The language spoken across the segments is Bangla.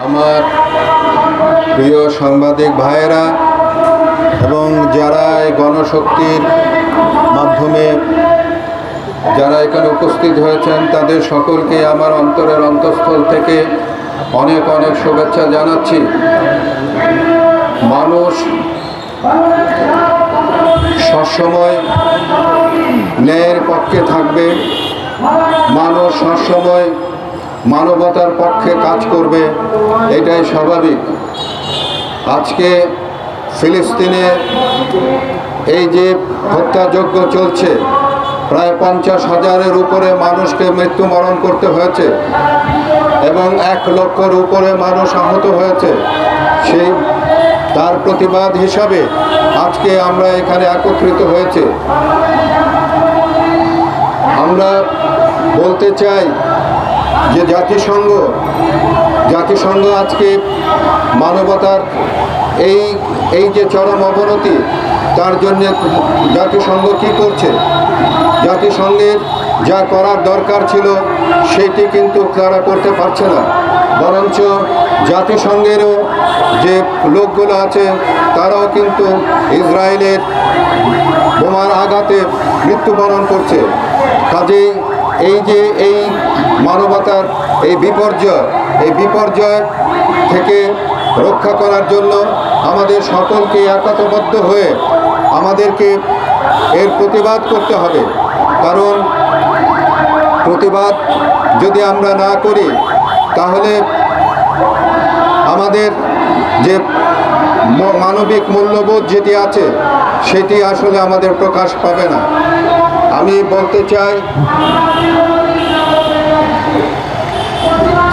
আমার প্রিয় সাংবাদিক ভাইয়েরা এবং যারা এই গণশক্তির মাধ্যমে যারা এখানে উপস্থিত হয়েছেন তাদের সকলকে আমার অন্তরের অন্তঃস্থল থেকে অনেক অনেক শুভেচ্ছা জানাচ্ছি। মানুষ সবসময় ন্যায়ের পক্ষে থাকবে, মানুষ সবসময় মানবতার পক্ষে কাজ করবে, এটাই স্বাভাবিক। আজকে ফিলিস্তিনে এই যে হত্যাযজ্ঞ চলছে, প্রায় 50,000-এর উপরে মানুষকে মৃত্যুবরণ করতে হয়েছে এবং 1 লক্ষের উপরে মানুষ আহত হয়েছে। সেই তার প্রতিবাদ হিসাবে আজকে আমরা এখানে একত্রিত হয়েছে। আমরা বলতে চাই যে জাতিসংঘ আজকে মানবতার এই যে চরম অবনতি, তার জন্য জাতিসংঘ কি করছে? জাতিসংঘের যা করার দরকার ছিল সেটি কিন্তু তারা করতে পারছে না, বরঞ্চ জাতিসংঘেরও যে লোকগুলো আছে তারাও কিন্তু ইসরায়েলের বোমার আঘাতে মৃত্যুবরণ করছে। কাজেই এই মানবতার এই বিপর্যয় থেকে রক্ষা করার জন্য আমাদের সকলকে একতাবদ্ধ হয়ে আমাদেরকে এর প্রতিবাদ করতে হবে। কারণ প্রতিবাদ যদি আমরা না করি তাহলে আমাদের যে মানবিক মূল্যবোধ যেটি আছে সেটি আসলে আমাদের প্রকাশ পাবে না। আমি বলতে চাই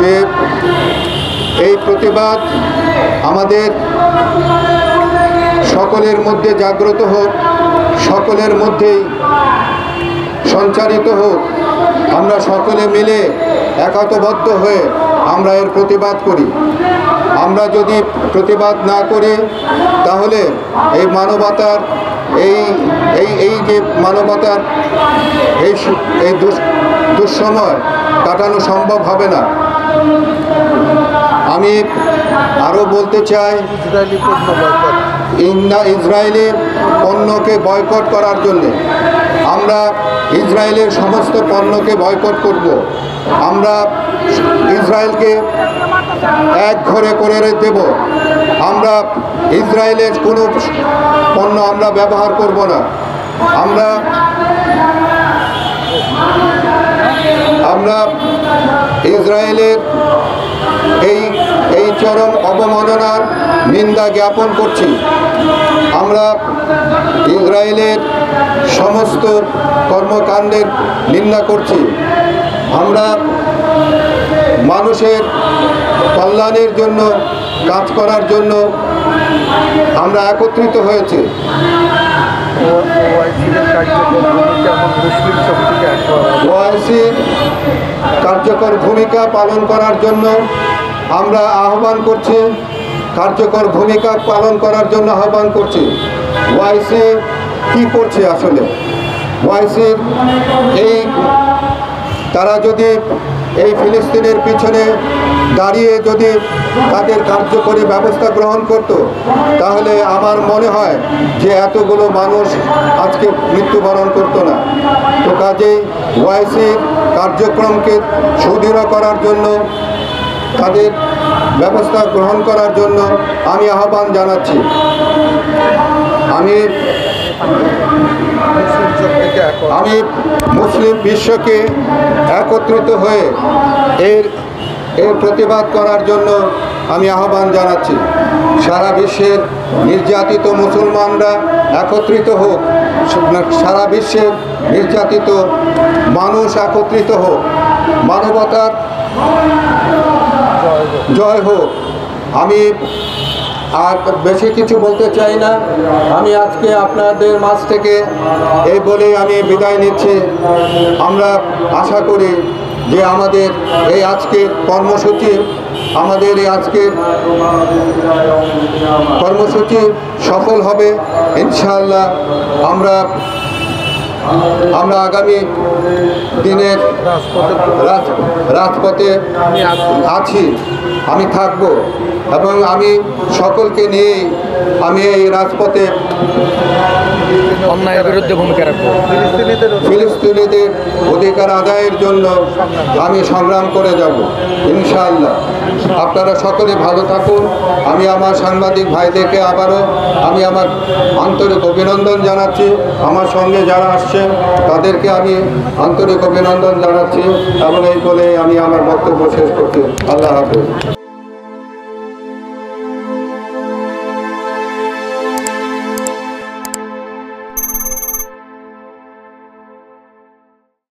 যে এই প্রতিবাদ আমাদের সকলের মধ্যে জাগ্রত হোক, সকলের মধ্যেই সঞ্চারিত হোক। আমরা সকলে মিলে একতাবদ্ধ হয়ে আমরা এর প্রতিবাদ করি। আমরা যদি প্রতিবাদ না করি তাহলে এই মানবতার এই দুঃসময় কাটানো সম্ভব হবে না। আমি আরও বলতে চাই ইসরায়েলি পণ্যকে বয়কট করার জন্যে আমরা ইসরায়েলের সমস্ত পণ্যকে বয়কট করব। আমরা ইসরায়েলকে এক ঘরে করে দেব। আমরা ইসরায়েলের কোনো পণ্য আমরা ব্যবহার করব না। আমরা ইসরায়েলের এই চরম অবমাননার নিন্দা জ্ঞাপন করছি। আমরা ইসরায়েলের সমস্ত কর্মকাণ্ডের নিন্দা করছি। আমরা মানুষের কল্যাণের জন্য কাজ করার জন্য আমরা একত্রিত হয়েছি। ওআইসির কার্যকর ভূমিকা পালন করার জন্য আমরা আহ্বান করছি, কার্যকর ভূমিকা পালন করার জন্য আহ্বান করছি। ওআইসি কি করছে আসলে? ওআইসির তারা যদি এই ফিলিস্তিনের পিছনে দাঁড়িয়ে যদি তাদের কার্যকরী ব্যবস্থা গ্রহণ করত তাহলে আমার মনে হয় যে এতগুলো মানুষ আজকে মৃত্যুবরণ করতো না। তো কাজেই ওআইসির কার্যক্রমকে সুদৃঢ় করার জন্য, তাদের ব্যবস্থা গ্রহণ করার জন্য আমি আহ্বান জানাচ্ছি। আমি মুসলিম বিশ্বকে একত্রিত হয়ে এর প্রতিবাদ করার জন্য আমি আহ্বান জানাচ্ছি। সারা বিশ্বের নির্যাতিত মুসলমানরা একত্রিত হোক, সারা বিশ্বের নির্যাতিত মানুষ একত্রিত হোক, মানবতার জয় হোক। আমি আর বেশি কিছু বলতে চাই না। আমি আজকে আপনাদের মাঝ থেকে এই বলেই আমি বিদায় নিচ্ছি। আমরা আশা করি যে আমাদের এই আজকের কর্মসূচি সফল হবে ইনশাআল্লাহ। আমরা আমরা আগামী দিনের রাজপথে আছি, আমি থাকব এবং আমি সকলকে নিয়েই আমি এই রাজপথে অন্যায়ের বিরুদ্ধে ভূমিকা রাখবো। ফিলিস্তিনিদের অধিকার আদায়ের জন্য আমি সংগ্রাম করে যাব ইনশাআল্লাহ। আপনারা সকলে ভালো থাকুন। আমি আমার সাংবাদিক ভাইদেরকে আবারও আমি আমার আন্তরিক অভিনন্দন জানাচ্ছি। আমার সঙ্গে যারা আসছেন তাদেরকে আমি আন্তরিক অভিনন্দন জানাচ্ছি এবং এই বলে আমি আমার বক্তব্য শেষ করছি। আল্লাহ হাফেজ।